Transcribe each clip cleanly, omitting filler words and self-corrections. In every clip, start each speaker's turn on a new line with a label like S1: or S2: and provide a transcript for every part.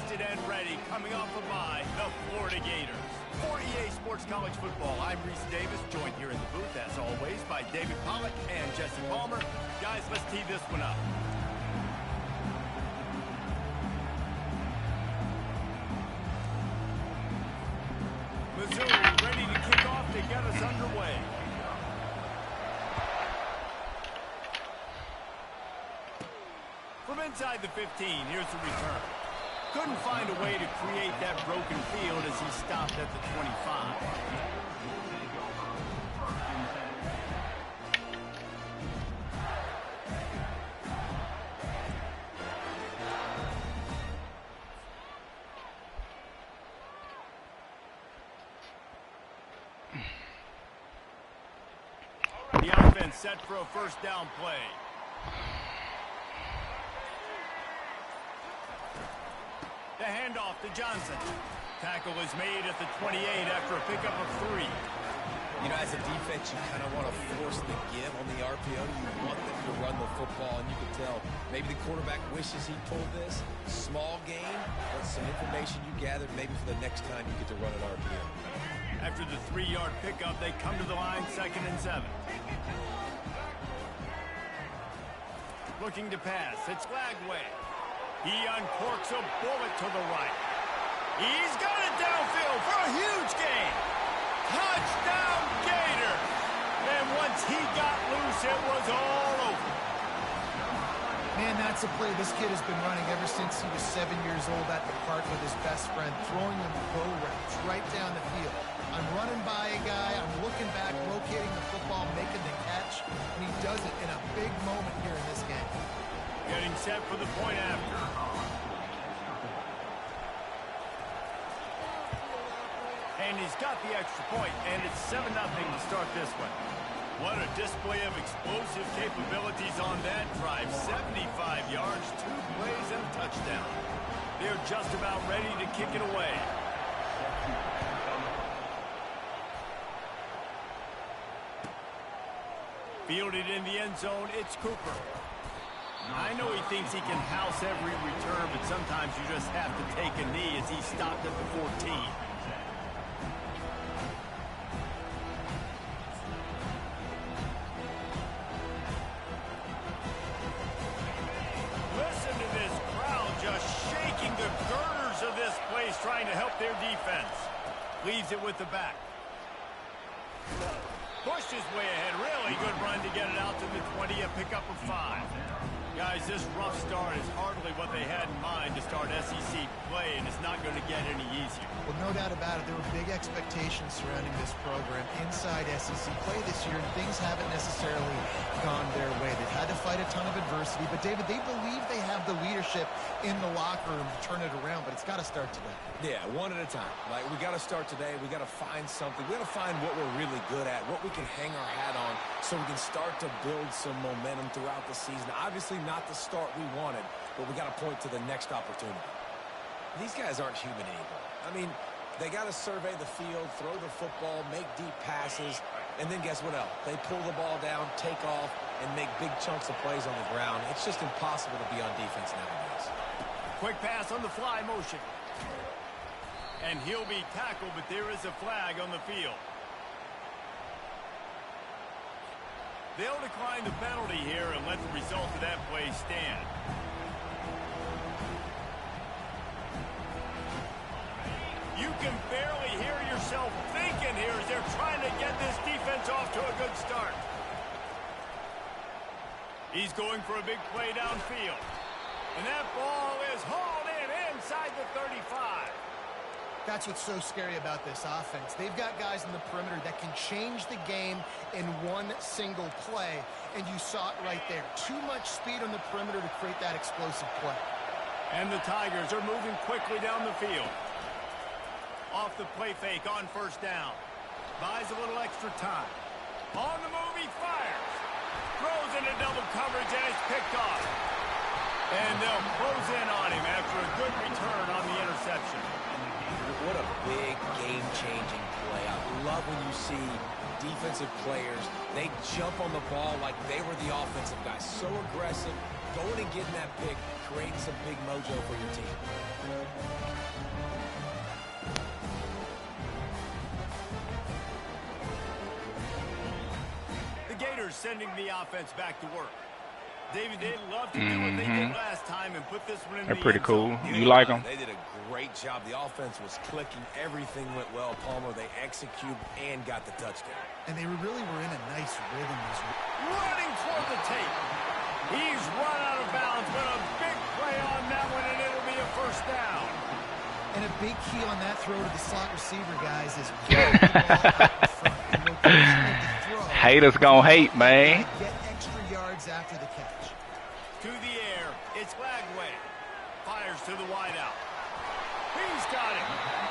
S1: rested and ready, coming off a bye, the Florida Gators. For EA Sports College Football, I'm Reese Davis, joined here in the booth, as always, by David Pollack and Jesse Palmer. Guys, let's tee this one up. Missouri ready to kick off to get us underway. From inside the 15, here's the return. Couldn't find a way to create that broken field as he stopped at the 25. The offense set for a first down play. The handoff to Johnson. Tackle is made at the 28 after a pickup of 3.
S2: You know, as a defense, you kind of want to force the give on the RPO. You want them to run the football, and you can tell maybe the quarterback wishes he pulled this. Small gain, but some information you gathered maybe for the next time you get to run an RPO.
S1: After the 3-yard pickup, they come to the line, 2nd and 7. Looking to pass. It's Flagway. He uncorks a bullet to the right. He's got it downfield for a huge gain. Touchdown, Gators. And once he got loose, it was all over.
S3: Man, that's a play this kid has been running ever since he was 7 years old at the park with his best friend, throwing him go routes right down the field. I'm running by a guy, I'm looking back, locating the football, making the catch, and he does it in a big moment here in this game.
S1: Getting set for the point after. And he's got the extra point, and it's 7-0 to start this one. What a display of explosive capabilities on that drive. 75 yards, 2 plays, and a touchdown. They're just about ready to kick it away. Fielded in the end zone, it's Cooper. I know he thinks he can house every return, but sometimes you just have to take a knee as he stopped at the 14. Listen to this crowd just shaking the girders of this place, trying to help their defense. Leaves it with the back. Pushed his way ahead. Really good run to get it out to the 20, a pickup of 5. Guys, this rough start is hardly what they had in mind to start SEC play, and it's not going to get any easier.
S3: Well, no doubt about it. There were big expectations surrounding this program inside SEC play this year, and things haven't necessarily gone their way. They've had to fight a ton of adversity, but, David, they believe they have the leadership in the locker room to turn it around, but it's got to start today.
S2: Yeah, one at a time. Like, we got to start today. We got to find something. We got to find what we're really good at, what we can hang our hat on, so we can start to build some momentum throughout the season. Obviously not the start we wanted, but we got to point to the next opportunity. These guys aren't human anymore. I mean, they got to survey the field, throw the football, make deep passes, and then guess what else? They pull the ball down, take off, and make big chunks of plays on the ground. It's just impossible to be on defense nowadays.
S1: Quick pass on the fly motion. And he'll be tackled, but there is a flag on the field. They'll decline the penalty here and let the result of that play stand. You can barely hear yourself thinking here as they're trying to get this defense off to a good start. He's going for a big play downfield. And that ball is hauled in inside the 35.
S3: That's what's so scary about this offense. They've got guys in the perimeter that can change the game in one single play, and you saw it right there. Too much speed on the perimeter to create that explosive play.
S1: And the Tigers are moving quickly down the field. Off the play fake on first down. Buys a little extra time. On the move, he fires. Throws into double coverage, and it's picked off. And they'll close in on him after a good return on the interception.
S2: What a big game-changing play. I love when you see defensive players, they jump on the ball like they were the offensive guys. So aggressive, going and getting that pick, creating some big mojo for your team.
S1: sending the offense back to work. David, they'd love to do what they did last time and put this one in the end zone.
S4: They're pretty cool. You like them?
S2: They did a great job. The offense was clicking. Everything went well, Palmer. They executed and got the touchdown.
S3: And they really were in a nice rhythm.
S1: Running toward the tape. He's run out of bounds, but a big play on that one, and it'll be a first down.
S3: And a big key on that throw to the slot receiver, guys, is putting the ball out in front. The location of the throw.
S4: Haters gonna hate, man.
S3: Get extra yards after the catch.
S1: To the air, it's Lagway. Fires to the wideout. He's got it.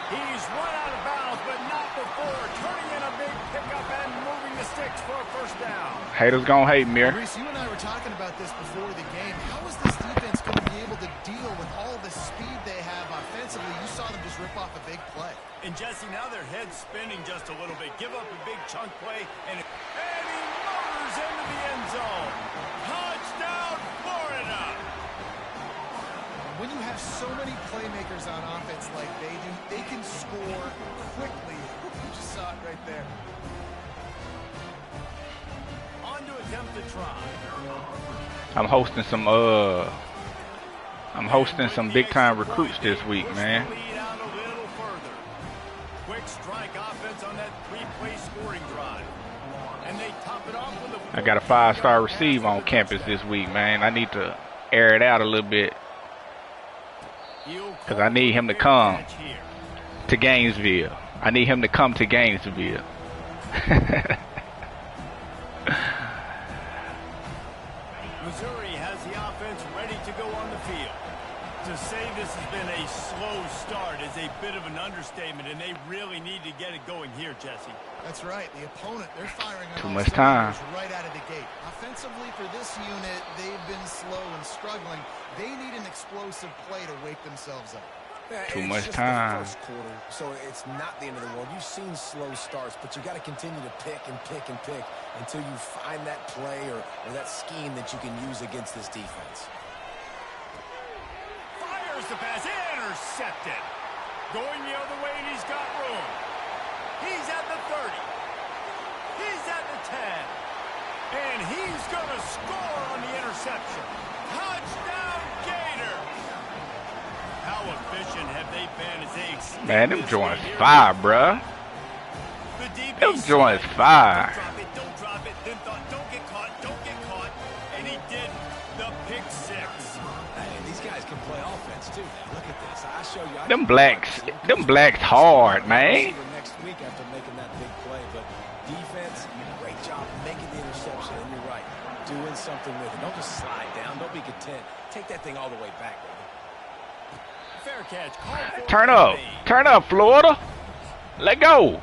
S1: He's run out of bounds, but not before turning in a big pickup and moving the sticks for a first down.
S4: Haters gonna hate, Mir.
S3: Reese, you and I were talking about this before the game. How is this defense going to be able to deal with all the speed they have offensively? You saw them just rip off a big play.
S1: And Jesse, now their head's spinning just a little bit. Give up a big chunk play, and he motors into the end zone. Touchdown, Florida!
S3: When you have so many playmakers on offense like they do, they can score quickly. You just saw it right there.
S1: On to attempt to try.
S4: I'm hosting some big time recruits this week, man.
S1: Lead out a little further. Quick strike offense on that 3-play scoring drive. And they top it off with a...
S4: I got a 5-star receive on campus this week, man. I need to air it out a little bit because I need him to come to Gainesville. I need him to come to Gainesville.
S1: Missouri has the offense ready to go on the field. To say this has been a slow start is a bit of an understatement, and they really need to get it going here, Jesse.
S3: That's right. The opponent, they're firing on
S4: Too
S3: all
S4: much time.
S3: cylinders right out of the gate. Offensively, for this unit, they've been slow and struggling. They need an explosive play to wake themselves up.
S2: Yeah,
S4: Too
S2: it's
S4: much
S2: just
S4: time.
S2: The first quarter, so it's not the end of the world. You've seen slow starts, but you got to continue to pick and pick and pick until you find that play or that scheme that you can use against this defense.
S1: Fires the pass, intercepted. Going the other way, and he's got room. He's at the 30. He's at the 10. And he's going to score on the interception. Touchdown, Gators! How efficient have they been as they extend
S4: Man, them
S1: this
S4: joints
S1: lead here?
S4: fire, bruh.
S1: The DB
S4: Them joints fire.
S1: Don't drop it, then thought, don't get caught, and he did the pick six.
S2: Hey, these guys can play offense too. Now look at this. I show you.
S4: Them blacks hard, man.
S2: Next week after making that big play, but defense, great job making the interception. And you're right, doing something with it. Don't just slide down. Don't be content. Take that thing all the way back, baby.
S1: Fair catch. Called for
S4: Turn up, Florida. Let go.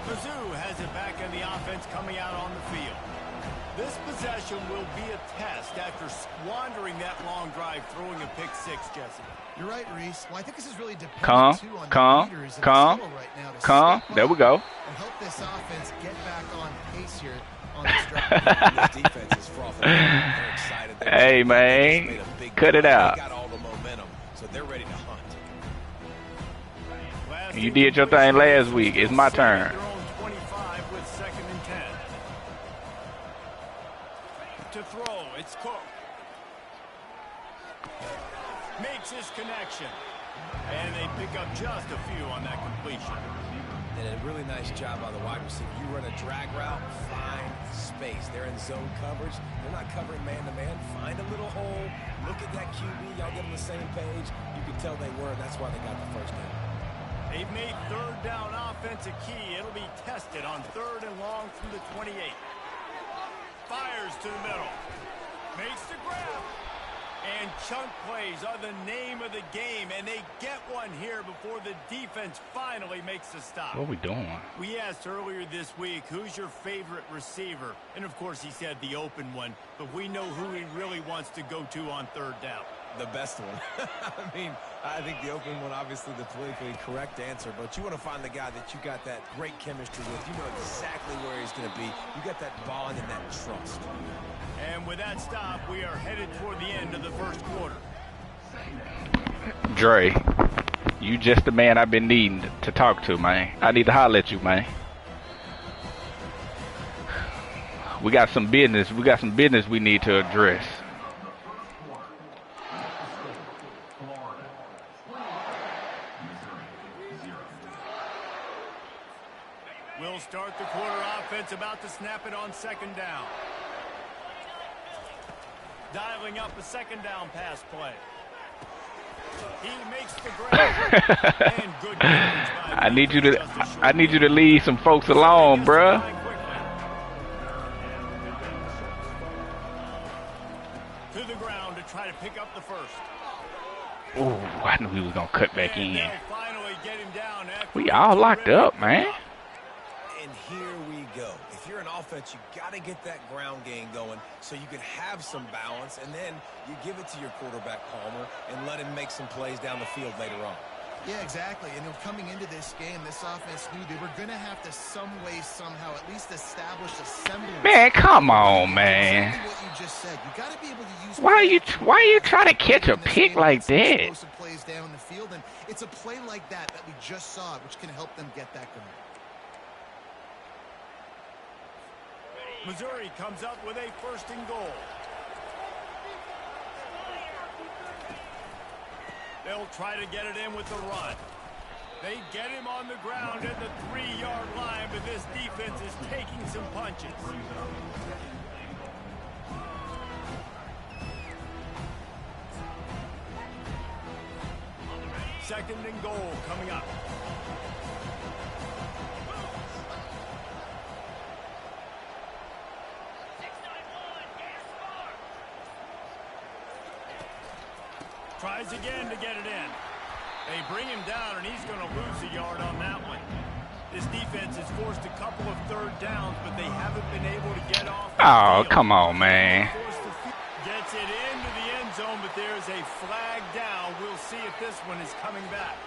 S1: Mizzou has it back in the offense coming out on the field. This possession will be a test after squandering that long drive, throwing a pick six, Jesse.
S3: You're right, Reese. Well, I think this is really dependent too on the leaders in the
S4: Come.
S3: huddle right now to step
S4: There we go.
S3: up and help this offense get back on pace here on this drive.
S2: This defense is frothing. They're excited.
S4: Hey, man, cut it out.
S2: They got all the momentum, so they're ready to hunt.
S4: You did your thing last week. It's my turn.
S1: Their own 25 with 2nd and 10. To throw, it's Cook. Makes his connection. And they pick up just a few on that completion.
S2: And a really nice job by the wide receiver. You run a drag route, find space. They're in zone coverage. They're not covering man-to-man. Find a little hole. Look at that QB. Y'all get on the same page. You can tell they were, and that's why they got the first down.
S1: They've made 3rd down offense a key. It'll be tested on 3rd and long from the 28. Fires to the middle. Makes the grab. And chunk plays are the name of the game, and they get one here before the defense finally makes the stop.
S4: What are we doing?
S1: We asked earlier this week, who's your favorite receiver? And, of course, he said the open one, but we know who he really wants to go to on 3rd down.
S2: The best one. I mean, I think the open one, obviously the politically correct answer, but you want to find the guy that you got that great chemistry with. You know exactly where he's going to be. You got that bond and that trust.
S1: And with that stop, we are headed toward the end of the first quarter.
S4: Dre, you just the man I've been needing to talk to, man. I need to holler at you, man. We got some business. We got some business we need to address.
S1: We'll start the quarter offense, about to snap it on second down. Dialing up a second down pass play. He makes the grab. And good coverage by
S4: I need you to leave some folks alone, bruh.
S1: To the ground to try to pick up the first.
S4: Ooh, I knew he was gonna cut back in.
S1: Finally get him down after
S4: We all locked up, man.
S2: And here we go. If you're an offense, you got to get that ground game going so you can have some balance, and then you give it to your quarterback, Palmer, and let him make some plays down the field later on.
S3: Yeah, exactly. And coming into this game, this offense knew they were going to have to some way, somehow, at least establish a semblance.
S4: Man, come on, man.
S3: Exactly what you just said. You got to be able to use.
S4: Why are you trying to catch a pick like that?
S3: Explosive plays down the field, and it's a play like that we just saw, which can help them get that going.
S1: Missouri comes up with a first and goal. They'll try to get it in with the run. They get him on the ground at the 3-yard line, but this defense is taking some punches. Second and goal coming up. Tries again to get it in. They bring him down, and he's going to lose a yard on that one. This defense has forced a couple of third downs, but they haven't been able to get off the
S4: Oh,
S1: field.
S4: come on, man.
S1: Gets it into the end zone, but there's a flag down. We'll see if this one is coming back.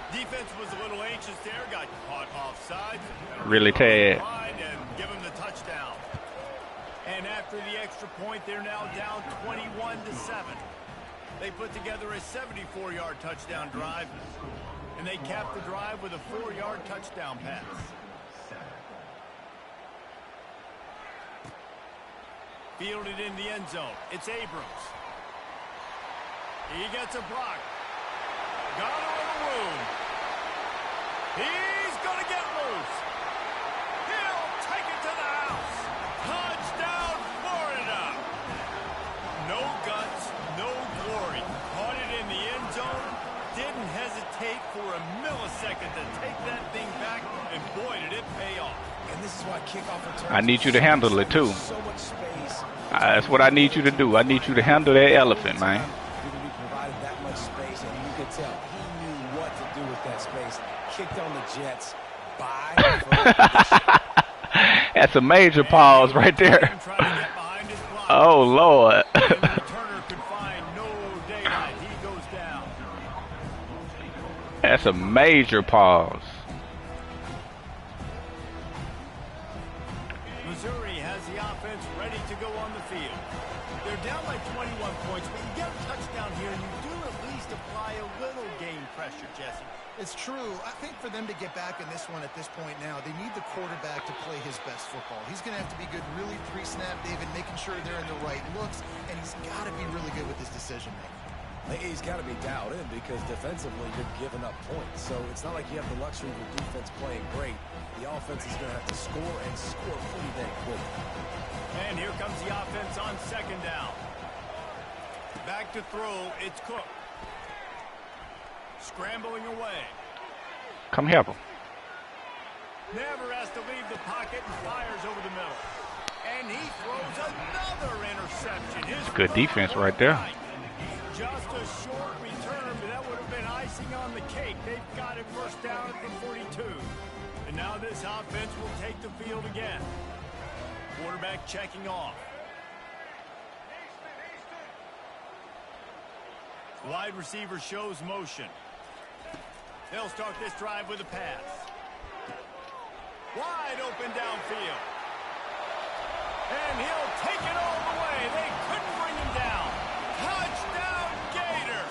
S1: Defense was a little anxious there, got caught offside.
S4: Really, Ted?
S1: And give him the touchdown. And after the extra point, they're now down 21-7. They put together a 74-yard touchdown drive, and they capped the drive with a 4-yard touchdown pass. Fielded in the end zone. It's Abrams. He gets a block. Got a little room. He's going to get loose. He'll take it to the house. Touchdown, Florida. No guts, no glory. Caught it in the end zone. Didn't hesitate for a millisecond to take that thing back, and boy, did it pay off.
S2: And this is why kickoff returns.
S4: I need you to handle it, too.
S2: So much space.
S4: That's what I need you to do. I need you to handle that elephant, man.
S2: You're going to be provided that much space, and you could tell he knew what to do with that space. Kicked on the Jets.
S4: That's a major pause right there. Oh, Lord. That's a major pause.
S1: Missouri has the offense ready to go on the field. They're down by 21 points, but you get a touchdown here, and you do at least apply a little game pressure, Jesse.
S3: It's true. I think for them to get back in this one at this point now, they need the quarterback to play his best football. He's going to have to be good really pre-snap, David, making sure they're in the right looks, and he's got to be really good with his decision-making.
S2: He's got to be dialed in because defensively you're giving up points. So it's not like you have the luxury of your defense playing great. The offense is going to have to score and score pretty dang quick.
S1: And here comes the offense on second down. Back to throw. It's Cook. Scrambling away.
S4: Come help him.
S1: Never has to leave the pocket and fires over the middle. And he throws another interception.
S4: It's good defense right there.
S1: Just a short return, but that would have been icing on the cake. They've got it first down at the 42. And now this offense will take the field again. Quarterback checking off. Wide receiver shows motion. They'll start this drive with a pass. Wide open downfield. And he'll take it all the way. They couldn't bring him down. Touchdown, Gator.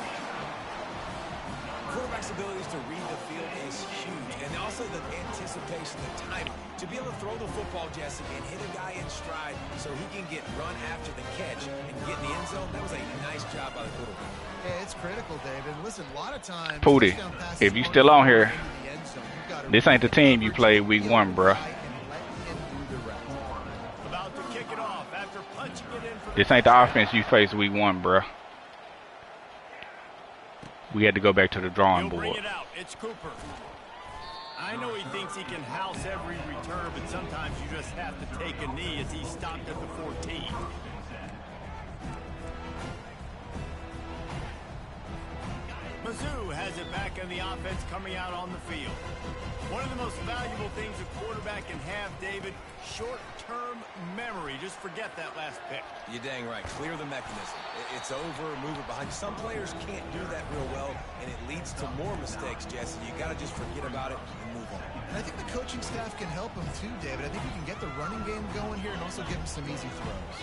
S2: Quarterbacks have abilities to read the field is huge. And also the anticipation, the timing. To be able to throw the football, Jesse, and hit a guy in stride so he can get run after the catch and get in the end zone, that was a nice job by the quarterback.
S3: Yeah, it's critical, David. Listen, a lot of times...
S4: Pooty, if you still on here, this ain't the team you played week 1, bruh.
S1: About to kick it off after punching it in for
S4: This ain't the offense you faced week 1, bruh. We had to go back to the drawing board.
S1: Bring it out. It's Cooper. I know he thinks he can house every return, but sometimes you just have to take a knee as he stopped at the 14. Mizzou has it back in the offense coming out on the field. One of the most valuable things a quarterback can have, David, short-term memory. Just forget that last pick.
S2: You're dang right. Clear the mechanism. It's over, move it behind you. Some players can't do that real well, and it leads to more mistakes, Jesse. You got to just forget about it and move on.
S3: And I think the coaching staff can help him too, David. I think we can get the running game going here and also give him some easy throws.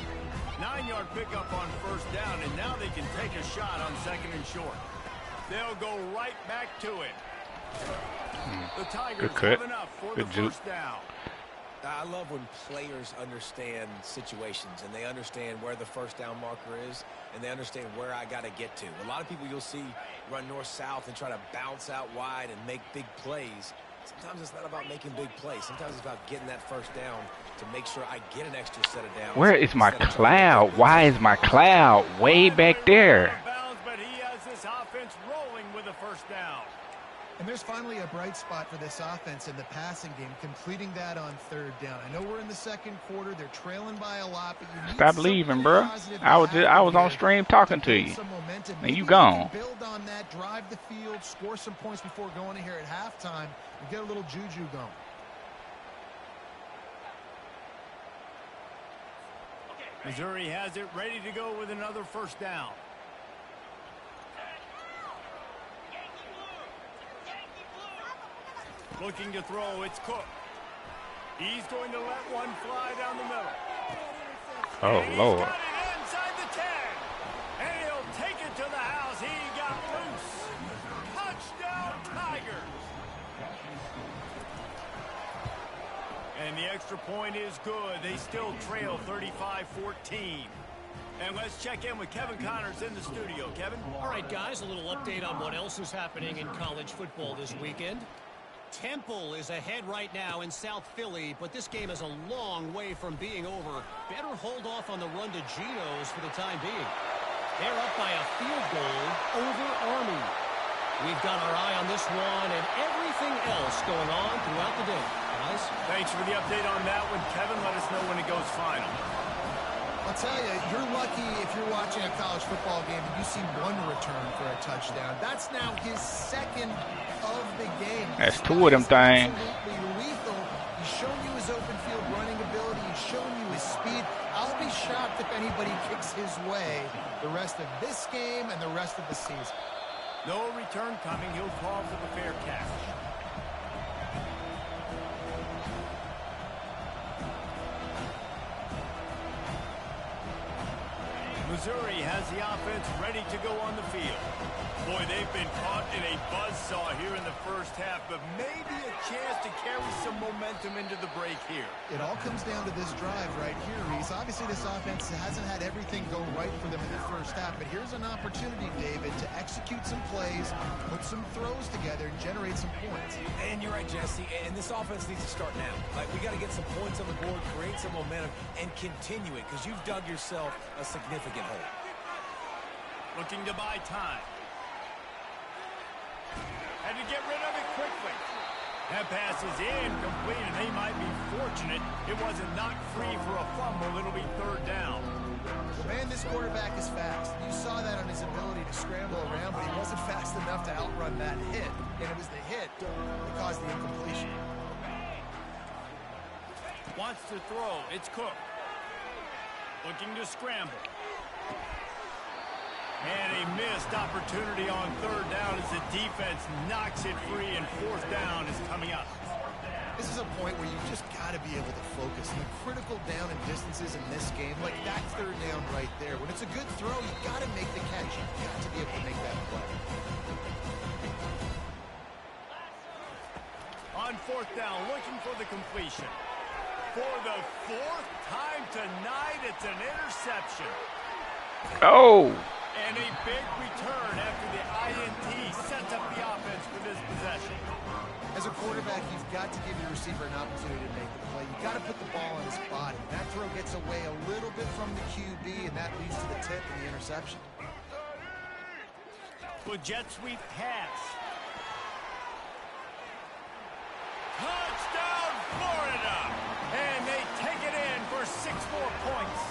S1: 9-yard pickup on first down, and now they can take a shot on 2nd and short. They'll go right back to it. The Tigers have enough for the first down.
S2: I love when players understand situations and they understand where the first down marker is and they understand where I got to get to. A lot of people you'll see run north-south and try to bounce out wide and make big plays. Sometimes it's not about making big plays. Sometimes it's about getting that first down to make sure I get an extra set of downs.
S4: Where is my cloud? Why is my cloud way back there?
S1: But he has this offense rolling with a first down.
S3: And there's finally a bright spot for this offense in the passing game, completing that on 3rd down. I know we're in the 2nd quarter. They're trailing by a lot, but you need
S4: stop leaving, bro. I was on stream talking to you. And you gone.
S3: Build on that, drive the field, score some points before going in here at halftime, and get a little juju going.
S1: Missouri has it ready to go with another first down. Looking to throw, it's Cook. He's going to let one fly down the middle.
S4: Oh,
S1: and
S4: Lord.
S1: He's got it inside the 10. And he'll take it to the house. He got loose. Touchdown, Tigers. And the extra point is good. They still trail 35-14. And let's check in with Kevin Connors in the studio. Kevin?
S5: All right, guys, a little update on what else is happening in college football this weekend. Temple is ahead right now in South Philly, but this game is a long way from being over. Better hold off on the run to Geno's for the time being. They're up by a field goal over Army. We've got our eye on this one and everything else going on throughout the day. Guys?
S1: Thanks for the update on that one, Kevin. Let us know when it goes final.
S3: I'll tell you, you're lucky if you're watching a college football game and you see one return for a touchdown. That's now his 2nd of the game.
S4: That's 2 of them things.
S3: Absolutely lethal. He's shown you his open field running ability. He's shown you his speed. I'll be shocked if anybody kicks his way the rest of this game and the rest of the season.
S1: No return coming. He'll call for the fair catch. Missouri has the offense ready to go on the field. Boy, they've been caught in a buzzsaw here in the first half, but maybe a chance to carry some momentum into the break here.
S3: It all comes down to this drive right here, Reese. Obviously, this offense hasn't had everything go right for them in the first half, but here's an opportunity, David, to execute some plays, put some throws together, and generate some points.
S2: And you're right, Jesse, and this offense needs to start now. Like, we got to get some points on the board, create some momentum, and continue it, because you've dug yourself a significant hole.
S1: Looking to buy time. Had to get rid of it quickly. That pass is incomplete, and they might be fortunate it wasn't knocked free for a fumble. It'll be 3rd down.
S3: Well, man, this quarterback is fast. You saw that on his ability to scramble around, but he wasn't fast enough to outrun that hit. And it was the hit that caused the incompletion.
S1: Wants to throw. It's Cook. Looking to scramble. And a missed opportunity on 3rd down as the defense knocks it free, and 4th down is coming up.
S3: This is a point where you just got to be able to focus. And the critical down and distances in this game, like that 3rd down right there. When it's a good throw, you got to make the catch. You got to be able to make that play.
S1: fourth down, looking for the completion. For the fourth time tonight, it's an interception.
S4: Oh!
S1: And a big return after the INT sets up the offense for this possession.
S3: As a quarterback, you've got to give your receiver an opportunity to make the play. You've got to put the ball on his body. That throw gets away a little bit from the QB, and that leads to the tip and the interception.
S1: With jet sweep pass. Touchdown, Florida! And they take it in for 6 more points.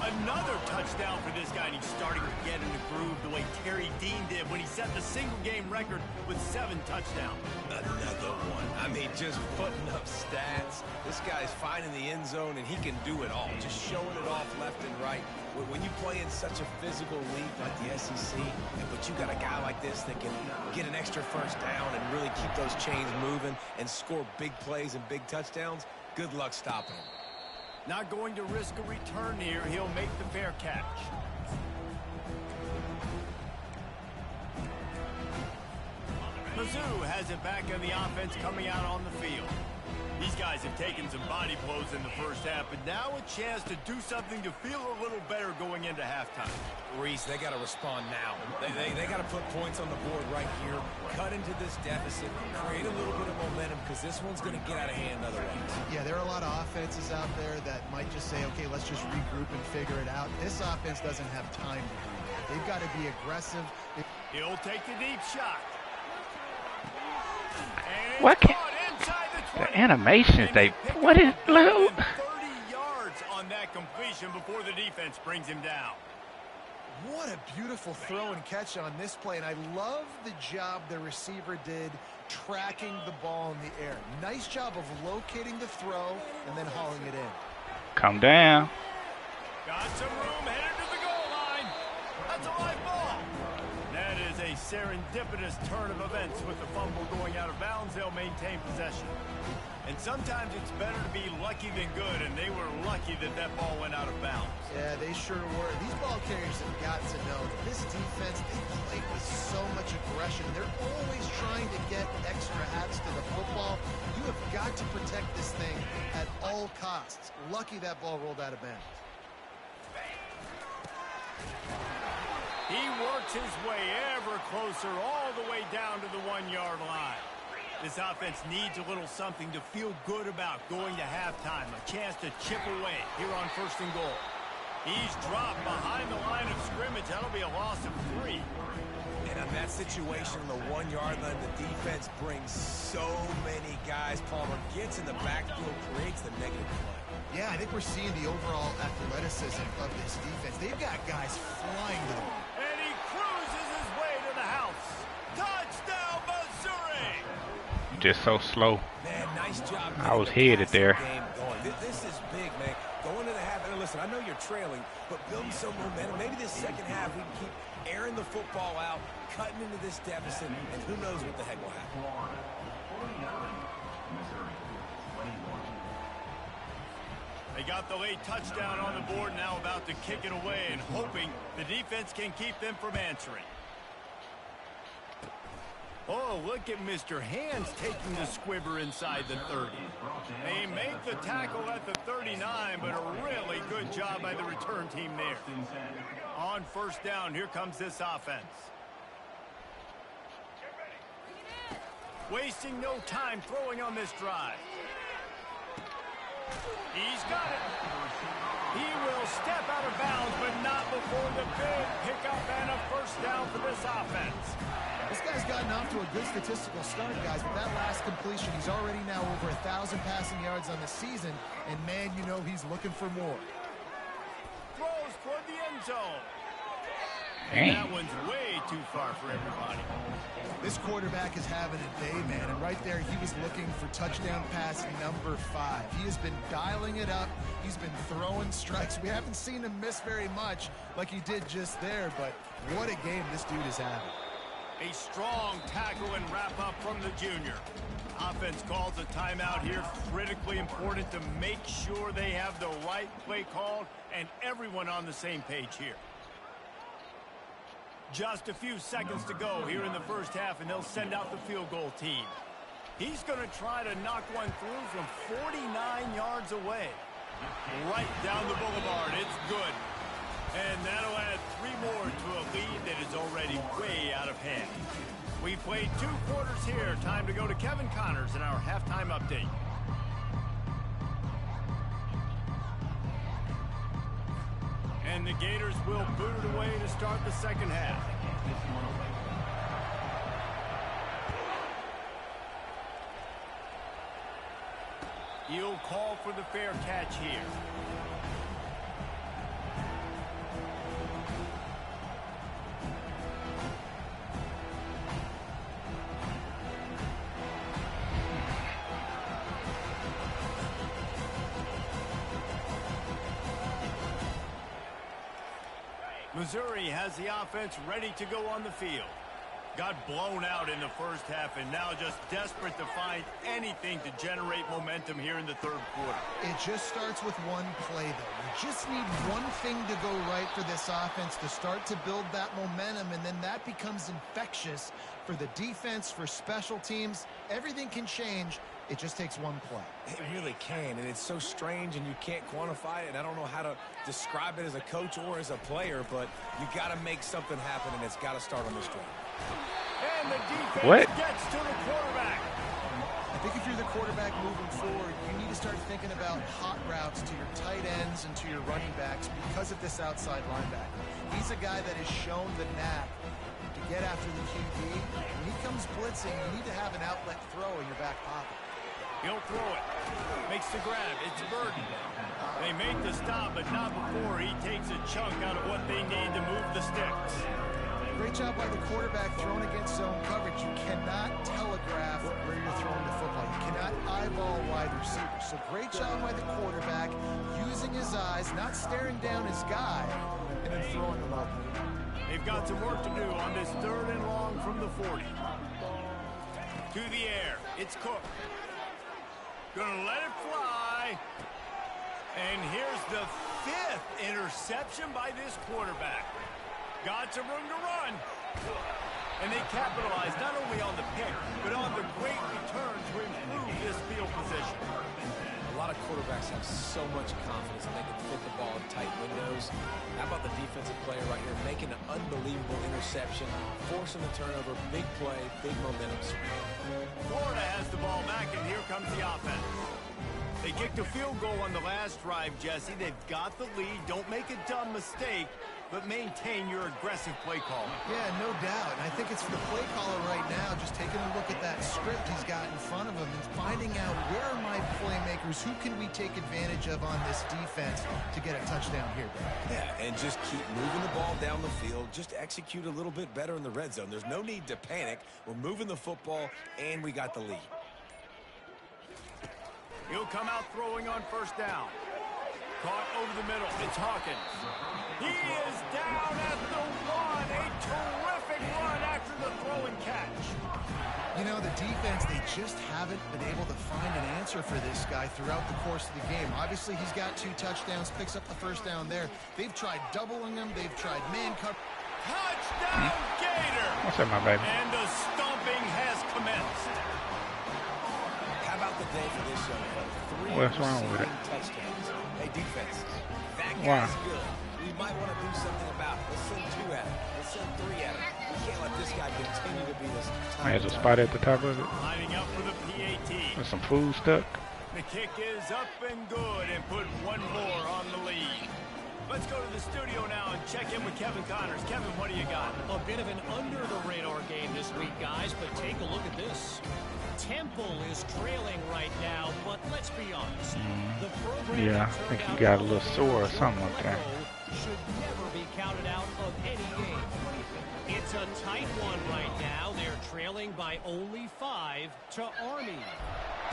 S1: Another touchdown for this guy, and he's starting to get in the groove the way Terry Dean did when he set the single-game record with 7 touchdowns.
S2: Another one. I mean, just putting up stats. This guy's finding the end zone, and he can do it all. Just showing it off left and right. When you play in such a physical league like the SEC, but you got a guy like this that can get an extra first down and really keep those chains moving and score big plays and big touchdowns, good luck stopping him.
S1: Not going to risk a return here. He'll make the fair catch. Mizzou has it back in the offense coming out on the field. These guys have taken some body blows in the first half, but now a chance to do something to feel a little better going into halftime.
S2: Reese, they got to respond now. They got to put points on the board right here, cut into this deficit, create a little bit of momentum, because this one's going to get out of hand otherwise.
S3: Yeah, there are a lot of offenses out there that might just say, okay, let's just regroup and figure it out. This offense doesn't have time to do that. They've got to be aggressive.
S1: He'll take the deep shot. And
S4: What can... The animations, what is blue?
S1: 30 yards on that completion before the defense brings him down.
S3: What a beautiful throw and catch on this play, and I love the job the receiver did tracking the ball in the air. Nice job of locating the throw and then hauling it in.
S4: Come down.
S1: Got some room, headed to the goal line. That's a live ball. That is a serendipitous turn of events with the fumble going out of bounds. They'll maintain possession. And sometimes it's better to be lucky than good, and they were lucky that that ball went out of bounds.
S3: Yeah, they sure were. These ball carriers have got to know that this defense, they play with so much aggression. They're always trying to get extra hats to the football. You have got to protect this thing at all costs. Lucky that ball rolled out of bounds.
S1: He works his way ever closer all the way down to the 1-yard line. This offense needs a little something to feel good about going to halftime. A chance to chip away here on 1st and goal. He's dropped behind the line of scrimmage. That'll be a loss of 3.
S2: And in that situation, the 1-yard line, the defense brings so many guys. Palmer gets in the backfield, creates the negative play.
S3: Yeah, I think we're seeing the overall athleticism of this defense. They've got guys flying to the ball.
S1: And he cruises his way to the house. Touchdown, Missouri!
S4: Just so slow.
S2: Man, nice job.
S4: I was headed there.
S2: This is big, man. Going to the half, and listen, I know you're trailing, but building some momentum. Maybe this second half we can keep airing the football out, cutting into this deficit, and who knows what the heck will happen.
S1: They got the late touchdown on the board, now about to kick it away and hoping the defense can keep them from answering. Oh, look at Mr. Hands taking the squibber inside the 30. They make the tackle at the 39, but a really good job by the return team there. On 1st down, here comes this offense. Wasting no time throwing on this drive. He's got it. He will step out of bounds, but not before the big pickup and a 1st down for this offense.
S3: This guy's gotten off to a good statistical start, guys. With that last completion, he's already now over 1,000 passing yards on the season, and man, you know he's looking for more.
S1: Throws toward the end zone.
S4: Dang.
S1: That one's way too far for everybody.
S3: This quarterback is having a day, man, and right there he was looking for touchdown pass number 5. He has been dialing it up. He's been throwing strikes. We haven't seen him miss very much like he did just there, but what a game this dude is having.
S1: A strong tackle and wrap-up from the junior. Offense calls a timeout here. Critically important to make sure they have the right play called and everyone on the same page here. Just a few seconds to go here in the 1st half, and they'll send out the field goal team. He's going to try to knock one through from 49 yards away. Right down the boulevard. It's good. And that'll add 3 more to a lead that is already way out of hand. We played 2 quarters here. Time to go to Kevin Connors in our halftime update. And the Gators will boot it away to start the second half. He'll call for the fair catch here. Missouri has the offense ready to go on the field. Got blown out in the first half and now just desperate to find anything to generate momentum here in the third quarter.
S3: It just starts with one play, though. You just need one thing to go right for this offense to start to build that momentum, and then that becomes infectious for the defense, for special teams. Everything can change. It just takes one play.
S2: It really can, and it's so strange, and you can't quantify it, and I don't know how to describe it as a coach or as a player, but you got to make something happen, and it's got to start on this drive.
S1: And the defense gets to the quarterback.
S3: I think if you're the quarterback moving forward, you need to start thinking about hot routes to your tight ends and to your running backs because of this outside linebacker. He's a guy that has shown the knack to get after the QB. When he comes blitzing, you need to have an outlet throw in your back pocket.
S1: He'll throw it. Makes the grab. It's Burden. They make the stop, but not before he takes a chunk out of what they need to move the sticks.
S3: Great job by the quarterback throwing against zone coverage. You cannot telegraph where you're throwing the football. You cannot eyeball wide receivers. So great job by the quarterback using his eyes, not staring down his guy, and then throwing him up.
S1: They've got some work to do on this 3rd and long from the 40. To the air. It's Cook. Gonna let it fly. And here's the 5th interception by this quarterback. Got some room to run. And they capitalize not only on the pick, but on the great return to improve this field position.
S2: A lot of quarterbacks have so much confidence that they can fit the ball in tight windows. How about the defensive player right here making an unbelievable interception, forcing the turnover, big play, big momentum.
S1: Florida has the ball back, and here comes the offense. They kicked a field goal on the last drive, Jesse. They've got the lead. Don't make a dumb mistake, but maintain your aggressive play call.
S3: Yeah, no doubt. And I think it's the play caller right now just taking a look at that script he's got in front of him and finding out where are my playmakers, who can we take advantage of on this defense to get a touchdown here, Brad.
S2: Yeah, and just keep moving the ball down the field. Just execute a little bit better in the red zone. There's no need to panic. We're moving the football, and we got the lead.
S1: He'll come out throwing on 1st down. Caught over the middle. It's Hawkins. He is down at the 1. A terrific run after the throw and catch.
S3: You know, the defense, they just haven't been able to find an answer for this guy throughout the course of the game. Obviously, he's got 2 touchdowns, picks up the 1st down there. They've tried doubling him. They've tried man cover.
S1: Touchdown, Gator!
S4: What's up, my baby?
S1: And the stomping has commenced.
S2: How about the day for this young fella? 3
S4: What's wrong with it?
S2: touchdowns. Hey, defense, that
S4: Why?
S2: guy's good. We might want to do something about it. Let's send 2 at him. Let's send 3 at him. We can't let this guy continue to be this top.
S4: There's a spot at the top of it.
S1: Lining up for the PAT.
S4: With some food stuck.
S1: The kick is up and good and put 1 more on the lead. Let's go to the studio now and check in with Kevin Connors. Kevin, what do you got?
S5: A bit of an under-the-radar game this week, guys, but take a look at this. Temple is trailing right now, but let's be honest. The program
S4: Yeah, I think he got a little sore or something like that.
S5: should never be counted out of any game. It's a tight one right now. They're trailing by only 5 to Army.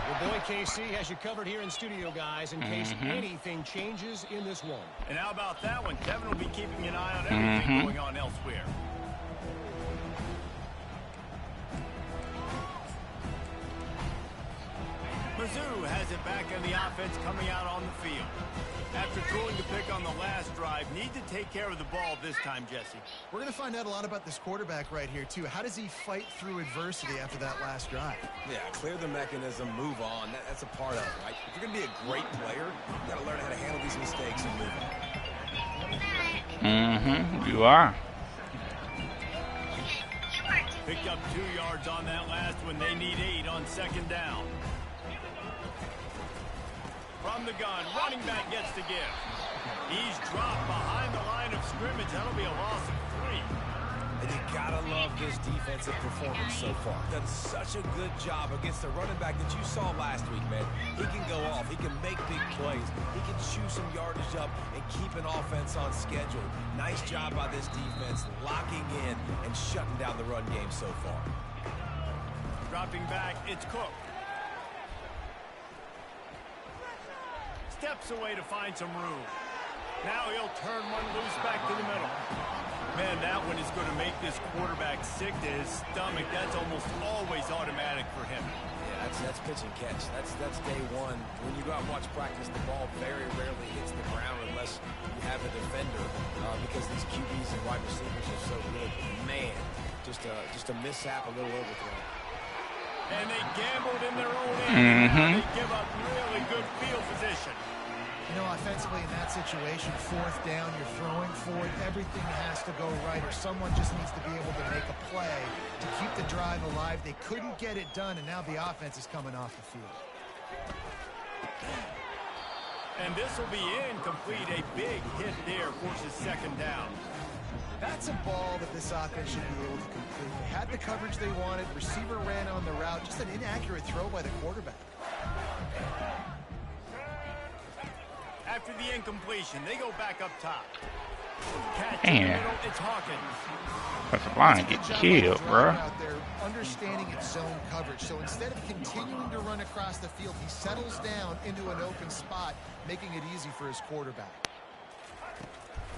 S5: Your boy KC has you covered here in studio, guys, in case anything changes in this one.
S1: And how about that one? Kevin will be keeping an eye on everything going on elsewhere. Mizzou has it back in the offense. offense coming out on the field. After throwing the pick on the last drive, need to take care of the ball this time, Jesse.
S3: We're going to find out a lot about this quarterback right here, too. How does he fight through adversity after that last drive?
S2: Yeah, clear the mechanism, move on. That's a part of it, right? If you're going to be a great player, you got to learn how to handle these mistakes and move on.
S4: You are.
S1: Picked up 2 yards on that last one. They need 8 on second down. From the gun, running back gets to give. He's dropped behind the line of scrimmage. That'll be a loss of 3.
S2: And you gotta love this defensive performance so far. Done such a good job against the running back that you saw last week, man. He can go off. He can make big plays. He can chew some yardage up and keep an offense on schedule. Nice job by this defense locking in and shutting down the run game so far.
S1: Dropping back, it's Cook. Steps away to find some room. Now he'll turn one loose back to the middle. Man, that one is going to make this quarterback sick to his stomach. That's almost always automatic for him.
S2: Yeah, that's pitch and catch. That's day one. When you go out and watch practice, the ball very rarely hits the ground unless you have a defender because these QBs and wide receivers are so good. Man, just a mishap, a little overthrow.
S1: And they gambled in their own end. They give up really good field position.
S3: You know, offensively in that situation, 4th down, you're throwing forward, everything has to go right, or someone just needs to be able to make a play to keep the drive alive. They couldn't get it done, and now the offense is coming off the field.
S1: And this will be incomplete. A big hit there forces second down.
S3: That's a ball that this offense should be able to complete. They had the coverage they wanted. Receiver ran on the route. Just an inaccurate throw by the quarterback.
S1: After the incompletion, they go back up top. Catch in the middle, it's Hawkins.
S4: That's a line get killed, bro.
S3: Out there, understanding its zone coverage. So instead of continuing to run across the field, he settles down into an open spot, making it easy for his quarterback.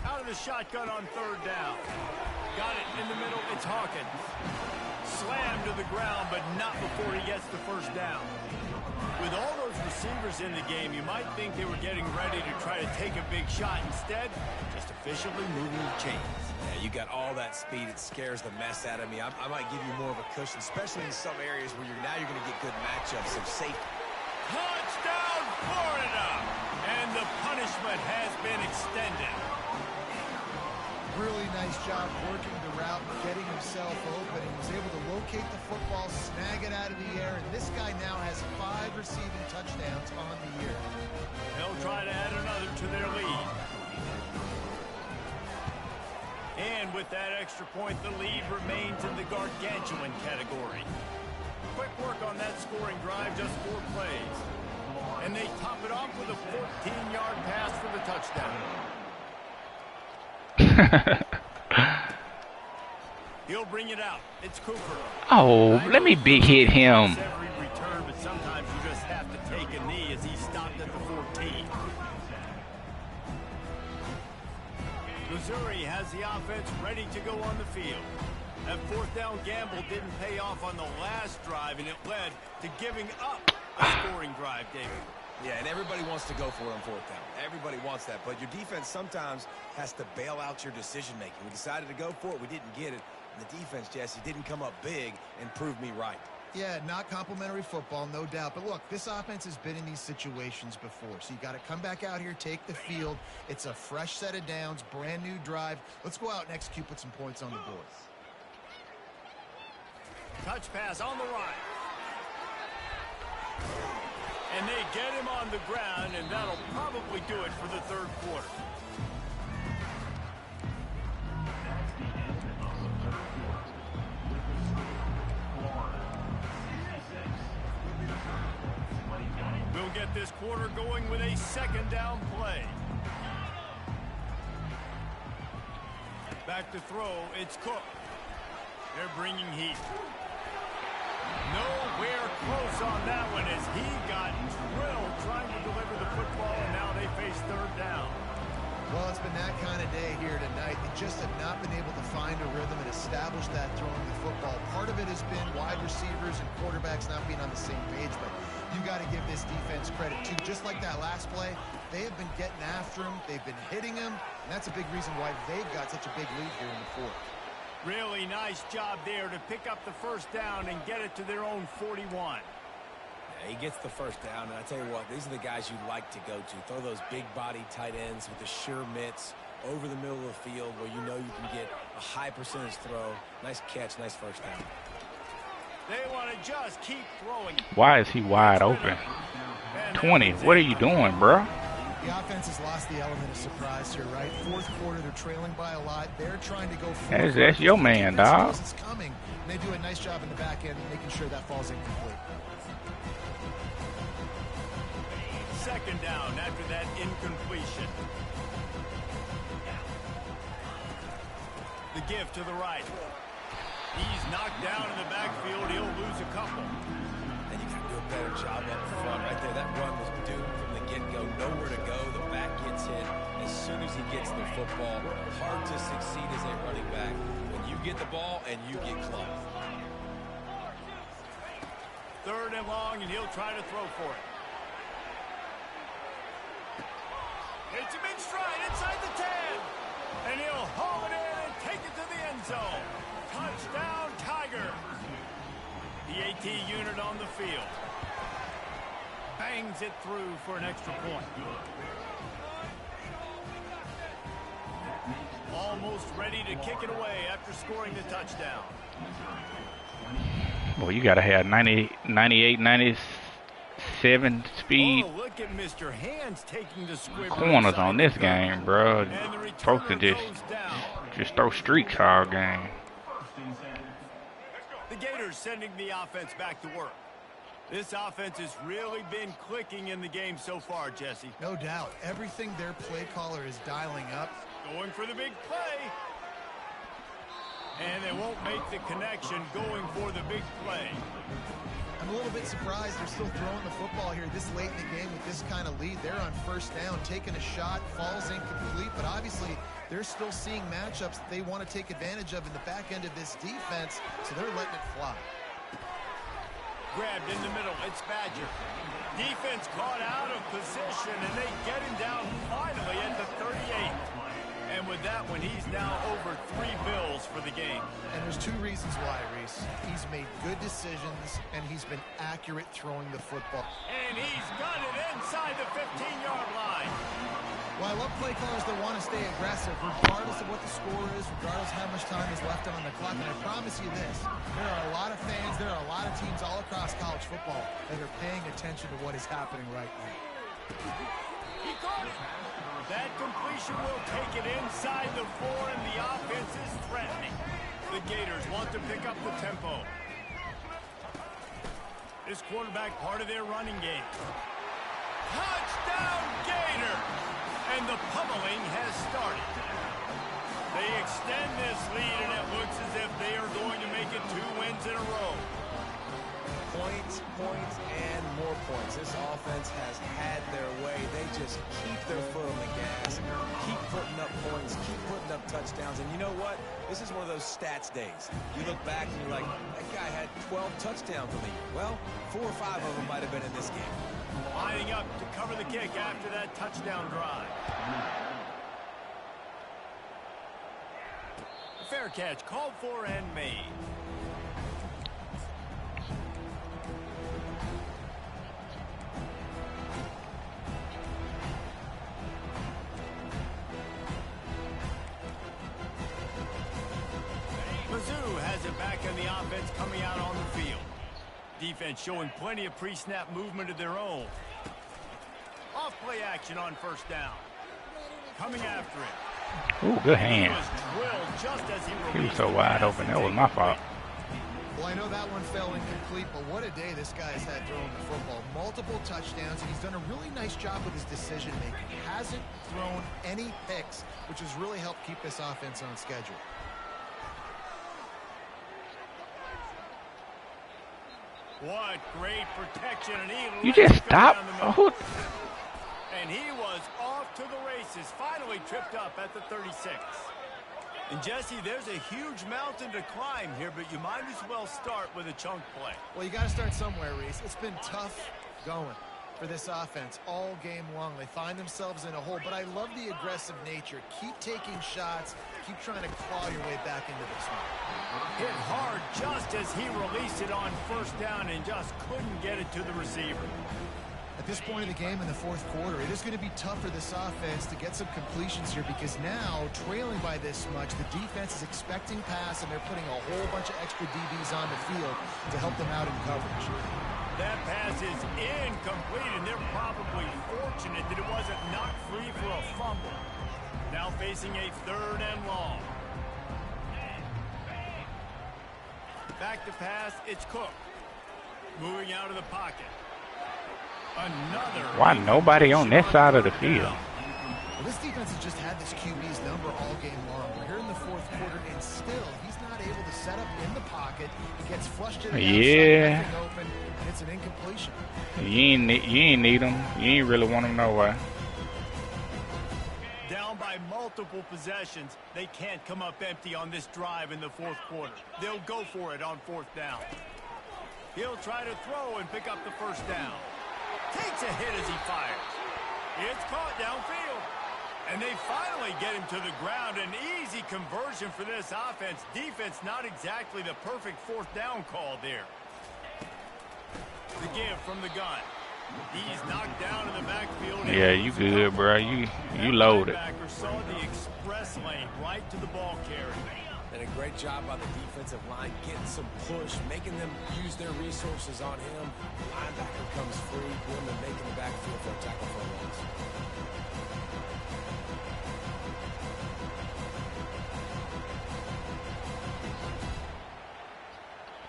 S1: Out of the shotgun on 3rd down. Got it in the middle, it's Hawkins. Slammed to the ground, but not before he gets the 1st down. With all those receivers in the game, you might think they were getting ready to try to take a big shot. Instead, just efficiently moving the chains.
S2: Yeah, you got all that speed. It scares the mess out of me. I might give you more of a cushion, especially in some areas where you're going to get good matchups of safety.
S1: Touchdown, Florida! And the punishment has been extended.
S3: Really nice job working the route and getting himself open. He was able to locate the football, snag it out of the air, and this guy now has 5 receiving touchdowns on the year.
S1: They'll try to add another to their lead. And with that extra point, the lead remains in the gargantuan category. Quick work on that scoring drive, just 4 plays. And they top it off with a 14-yard pass for the touchdown. He'll bring it out. It's Cooper.
S4: Oh, let me big hit him.
S1: Every return, but sometimes you just have to take a knee as he stopped at the 14. Missouri has the offense ready to go on the field. That 4th down gamble didn't pay off on the last drive, and it led to giving up a scoring drive, David.
S2: Yeah, and everybody wants to go for it on 4th down. Everybody wants that, but your defense sometimes has to bail out your decision-making. We decided to go for it. We didn't get it. And the defense, Jesse, didn't come up big and prove me right.
S3: Yeah, not complimentary football, no doubt. But look, this offense has been in these situations before. So you got to come back out here, take the field. It's a fresh set of downs, brand new drive. Let's go out and execute, put some points on the board.
S1: Touch pass on the right. And they get him on the ground, and that'll probably do it for the 3rd quarter. We'll get this quarter going with a 2nd down play. Back to throw, it's Cook. They're bringing heat. Nowhere close on that one as he got drilled trying to deliver the football, and now they face 3rd down.
S3: Well, it's been that kind of day here tonight. They just have not been able to find a rhythm and establish that throwing the football. Part of it has been wide receivers and quarterbacks not being on the same page, but You got to give this defense credit, too. Just like that last play, they have been getting after him. They've been hitting him. And that's a big reason why they've got such a big lead here in the fourth.
S1: Really nice job there to pick up the first down and get it to their own 41.
S2: He gets the first down, and I tell you what, these are the guys you like to go to. Throw those big body tight ends with the sure mitts over the middle of the field where you know you can get a high percentage throw. Nice catch, nice first down.
S1: They want to just keep throwing.
S4: Why is he wide open? 20, what are you doing, bro?
S3: The offense has lost the element of surprise here, right? Fourth quarter, they're trailing by a lot. They're trying to go forward.
S4: That's your man, dog.
S3: It's coming. They do a nice job in the back end making sure that falls incomplete.
S1: Second down after that incompletion. The give to the right. He's knocked down in the backfield. He'll lose a couple.
S2: And you got to do a better job up front right there. That run was doomed from the get-go. Nowhere to go. The back gets hit as soon as he gets the football. Hard to succeed as a running back when you get the ball and you get clogged.
S1: Third and long, and he'll try to throw for it. Hits him in stride inside the 10. And he'll haul it in and take it to the end zone. Touchdown, Tiger. The AT unit on the field. Bangs it through for an extra point. Almost ready to kick it away after scoring the touchdown.
S4: Well, you got to have 98, 97 speed.
S1: Oh, look at Mr. Hands taking the squib
S4: Corners on this game, bro. Folks can just throw streaks all game.
S1: The Gators sending the offense back to work. This offense has really been clicking in the game so far, Jesse.
S3: No doubt. Everything their play caller is dialing up.
S1: Going for the big play. And they won't make the connection going for the big play.
S3: I'm a little bit surprised they're still throwing the football here this late in the game with this kind of lead. They're on first down, taking a shot, falls incomplete, but obviously they're still seeing matchups that they want to take advantage of in the back end of this defense, so they're letting it fly.
S1: Grabbed in the middle, it's Badger. Defense caught out of position, and they get him down finally at the 38. And with that one, he's now over 3 bills for the game.
S3: And there's two reasons why, Reese. He's made good decisions, and he's been accurate throwing the football.
S1: And he's got it inside the 15-yard line.
S3: Well, I love play callers that want to stay aggressive, regardless of what the score is, regardless of how much time is left on the clock. And I promise you this, there are a lot of fans, there are a lot of teams all across college football that are paying attention to what is happening right now.
S1: He caught it. That completion will take it inside the 4, and the offense is threatening. The Gators want to pick up the tempo. This quarterback part of their running game. Touchdown, Gator! And the pummeling has started. They extend this lead, and it looks as if they are going to make it 2 wins in a row.
S2: Points, points, and more points. This offense has had their way. They just keep their foot on the gas, keep putting up points, keep putting up touchdowns. And you know what? This is one of those stats days. You look back and you're like, that guy had 12 touchdowns for me. Well, 4 or 5 of them might have been in this game.
S1: Lining up to cover the kick after that touchdown drive. Fair catch called for and made. Mizzou has it back in the offense coming out on the field. Defense showing plenty of pre-snap movement of their own. Off-play action on first down. Coming after it.
S4: Ooh, good hand.
S1: He
S4: was so wide open. That was my fault.
S3: Well, I know that one fell incomplete, but what a day this guy has had throwing the football. Multiple touchdowns, and he's done a really nice job with his decision-making. Hasn't thrown any picks, which has really helped keep this offense on schedule.
S1: What great protection, and he
S4: You just stop. Oh.
S1: And he was off to the races, finally tripped up at the 36. And Jesse, there's a huge mountain to climb here, but you might as well start with a chunk play.
S3: Well, you got to start somewhere, Reese. It's been tough going for this offense all game long. They find themselves in a hole, but I love the aggressive nature. Keep taking shots. Keep trying to claw your way back into this one.
S1: Hit hard just as he released it on first down and just couldn't get it to the receiver.
S3: At this point in the game in the fourth quarter, it is going to be tough for this offense to get some completions here because now, trailing by this much, the defense is expecting pass, and they're putting a whole bunch of extra DBs on the field to help them out in coverage.
S1: That pass is incomplete, and they're probably fortunate that it wasn't knocked free for a fumble. Now facing a 3rd and long. Back to pass, it's Cook. Moving out of the pocket. Another.
S4: Why nobody on this side of the field?
S3: Well, this defense has just had this QB's number all game long. We're here in the fourth quarter, and still he's not able to set up in the pocket. He gets flushed to the outside, nothing open, and it's an incompletion.
S4: You ain't need him. You ain't really want him nowhere.
S1: Down by multiple possessions, they can't come up empty on this drive in the fourth quarter. They'll go for it on 4th down. He'll try to throw and pick up the 1st down. Takes a hit as he fires. It's caught downfield. And they finally get him to the ground. An easy conversion for this offense. Defense not exactly the perfect 4th down call there. The give from the gun. He's knocked down in the backfield.
S4: Yeah, you good, bro. You loaded.
S1: Saw the express lane right to the ball carrier.
S2: And a great job by the defensive line, getting some push, making them use their resources on him. Linebacker comes free, boom, and making the backfield for a tackle for a loss.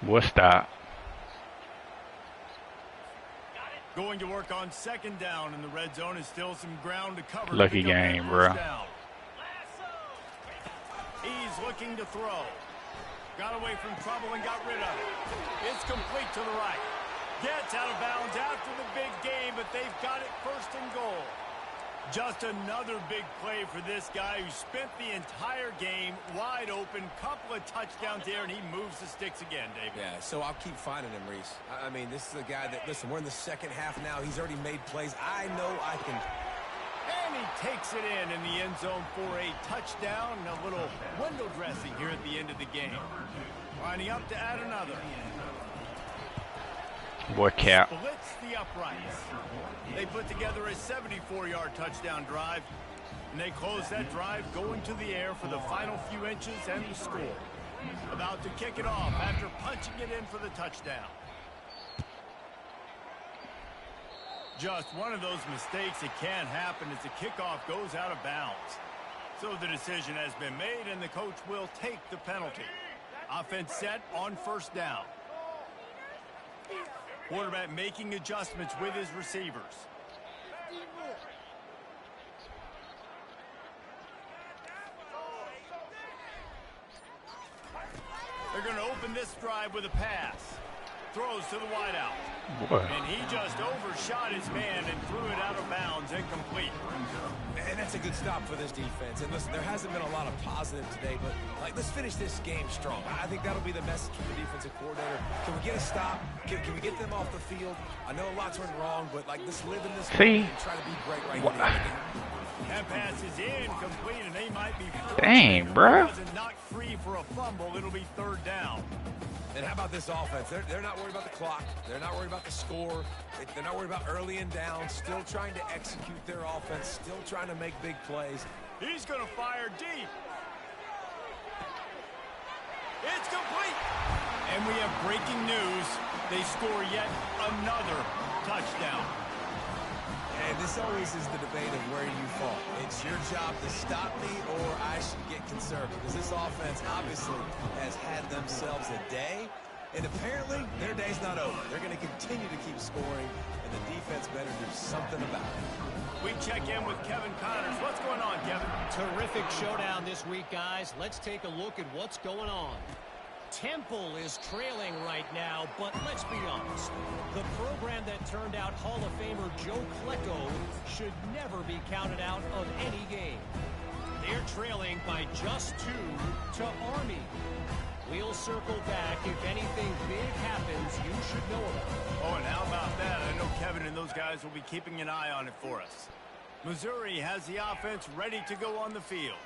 S4: What's that?
S1: Going to work on 2nd down in the red zone is still some ground to cover.
S4: Lucky game, bro.
S1: He's looking to throw. Got away from trouble and got rid of it. It's complete to the right. Gets out of bounds after the big game, but they've got it 1st and goal. Just another big play for this guy who spent the entire game wide open. Couple of touchdowns there, and he moves the sticks again, David.
S2: Yeah, so I'll keep finding him, Reese. I mean, this is a guy that, listen, we're in the 2nd half now. He's already made plays. I know I can.
S1: And he takes it in the end zone for a touchdown. And a little window dressing here at the end of the game. Lining up to add another.
S4: Boy, Cap.
S1: Blitz the uprights. They put together a 74-yard touchdown drive. And they close that drive going to the air for the final few inches and the score. About to kick it off after punching it in for the touchdown. Just one of those mistakes that can happen as the kickoff goes out of bounds. So the decision has been made, and the coach will take the penalty. Offense set on 1st down. Quarterback making adjustments with his receivers. They're going to open this drive with a pass. Throws to the wideout.
S4: What?
S1: And he just overshot his man and threw it out of bounds, incomplete.
S2: And that's a good stop for this defense. And listen, there hasn't been a lot of positive today, but let's finish this game strong. I think that'll be the message from the defensive coordinator. Can we get a stop? Can we get them off the field? I know a lot's went wrong, but let's live in this game and try to be great right here.
S1: That pass is incomplete, and they might be.
S4: Dang, bro.
S1: Wasn't knocked free for a fumble. It'll be 3rd down.
S2: And how about this offense? They're not worried about the clock. They're not worried about the score. They're not worried about early and down. Still trying to execute their offense. Still trying to make big plays.
S1: He's going to fire deep. It's complete. And we have breaking news. They score yet another touchdown.
S2: And this always is the debate of where you fall. It's your job to stop me or I should get conservative. Because this offense obviously has had themselves a day. And apparently their day's not over. They're going to continue to keep scoring. And the defense better do something about it.
S1: We check in with Kevin Connors. What's going on, Kevin?
S5: Terrific showdown this week, guys. Let's take a look at what's going on. Temple is trailing right now, but let's be honest. The program that turned out Hall of Famer Joe Klecko should never be counted out of any game. They're trailing by just 2 to Army. We'll circle back. If anything big happens, you should know about it.
S1: Oh, and how about that? I know Kevin and those guys will be keeping an eye on it for us. Missouri has the offense ready to go on the field.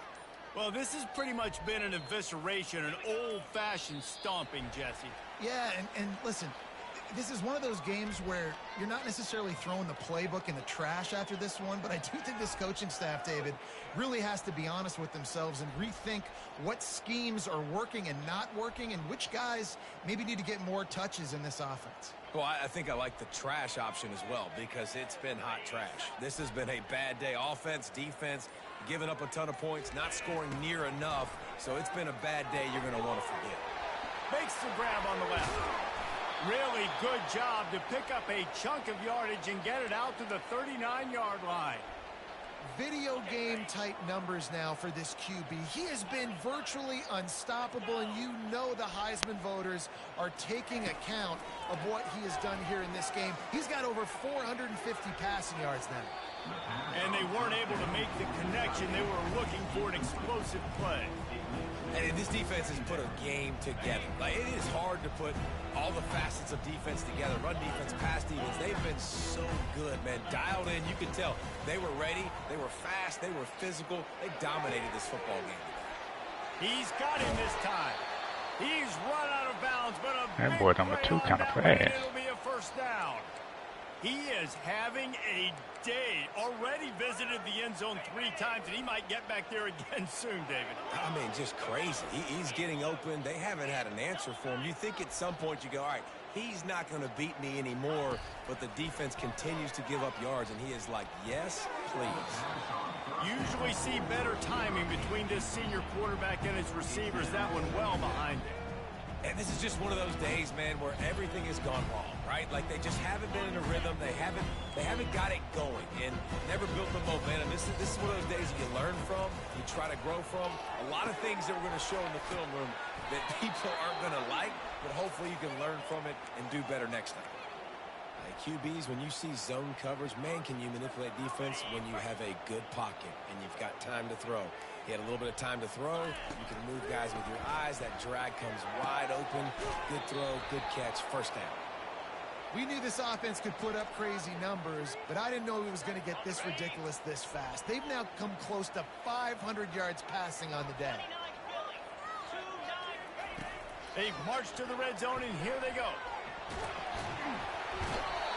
S1: Well, this has pretty much been an evisceration, an old-fashioned stomping, Jesse.
S3: Yeah, and listen, this is one of those games where you're not necessarily throwing the playbook in the trash after this one, but I do think this coaching staff, David, really has to be honest with themselves and rethink what schemes are working and not working and which guys maybe need to get more touches in this offense.
S2: Well, I think I like the trash option as well because it's been hot trash. This has been a bad day. Offense, defense, giving up a ton of points, not scoring near enough. So it's been a bad day you're going to want to forget.
S1: Makes the grab on the left. Really good job to pick up a chunk of yardage and get it out to the 39-yard line.
S3: Video game type numbers now for this QB. He has been virtually unstoppable, and you know the Heisman voters are taking account of what he has done here in this game. He's got over 450 passing yards now.
S1: And they weren't able to make the connection. They were looking for an explosive play.
S2: And this defense has put a game together. Like, it is hard to put all the facets of defense together. Run defense, pass defense. They've been so good, man. Dialed in. You could tell they were ready. They were fast. They were physical. They dominated this football game today.
S1: He's got him this time. He's run out of bounds, but a
S4: That
S1: big
S4: boy number
S1: play
S4: 2
S1: on
S4: kind of
S1: that one,
S4: fast.
S1: and it'll be a first down. He is having a day. Already visited the end zone 3 times, and he might get back there again soon, David.
S2: I mean, just crazy. He's getting open. They haven't had an answer for him. You think at some point you go, all right, he's not going to beat me anymore, but the defense continues to give up yards, and he is like, yes, please.
S1: Usually see better timing between this senior quarterback and his receivers. That one well behind him.
S2: And this is just one of those days, man, where everything has gone wrong, right? Like they just haven't been in a rhythm. They haven't got it going and never built the momentum. This is one of those days that you learn from, you try to grow from. A lot of things that we're going to show in the film room that people aren't going to like, but hopefully you can learn from it and do better next time. QBs, when you see zone coverage, man, can you manipulate defense when you have a good pocket and you've got time to throw. He had a little bit of time to throw. You can move guys with your eyes. That drag comes wide open. Good throw, good catch, first down.
S3: We knew this offense could put up crazy numbers, but I didn't know it was going to get this ridiculous this fast. They've now come close to 500 yards passing on the day.
S1: They've marched to the red zone, and here they go.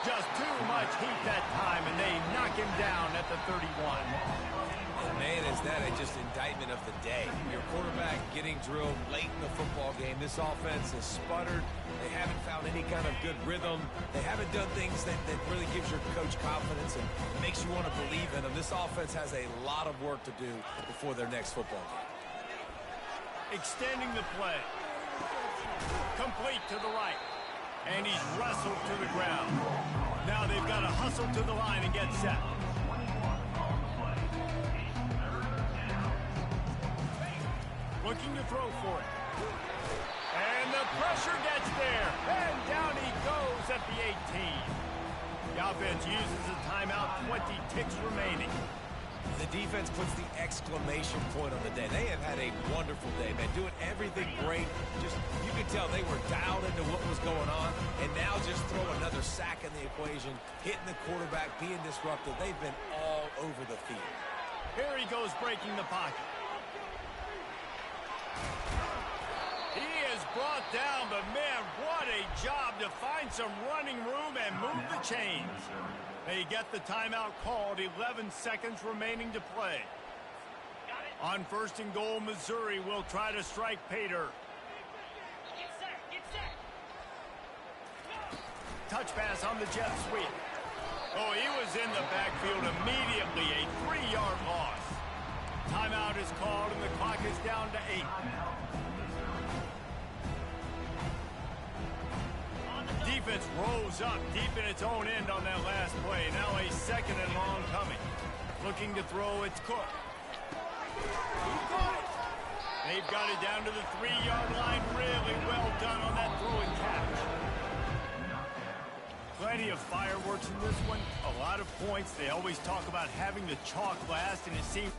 S1: Just too much heat that time, and they knock him down at the 31.
S2: Man, is that just indictment of the day. Your quarterback getting drilled late in the football game. This offense has sputtered. They haven't found any kind of good rhythm. They haven't done things that really gives your coach confidence and makes you want to believe in them. This offense has a lot of work to do before their next football game.
S1: Extending the play. Complete to the right. And he's wrestled to the ground. Now they've got to hustle to the line and get set. Looking to throw for it. And the pressure gets there. And down he goes at the 18. The offense uses a timeout, 20 ticks remaining.
S2: The defense puts the exclamation point on the day. They have had a wonderful day, man. Doing everything great. Just, you could tell they were dialed into what was going on. And now just throw another sack in the equation. Hitting the quarterback, being disruptive. They've been all over the field.
S1: Here he goes breaking the pocket. He is brought down, but man, what a job to find some running room and move the chains. They get the timeout called, 11 seconds remaining to play. On 1st and goal, Missouri will try to strike Pater. Touch pass on the jet sweep. Oh, he was in the backfield immediately, a 3-yard loss. Timeout is called, and the clock is down to 8. Defense rose up deep in its own end on that last play. Now a 2nd and long coming. Looking to throw, it's Cook. They've got it down to the 3-yard line. Really well done on that throw and catch. Plenty of fireworks in this one. A lot of points. They always talk about having the chalk last, and it seems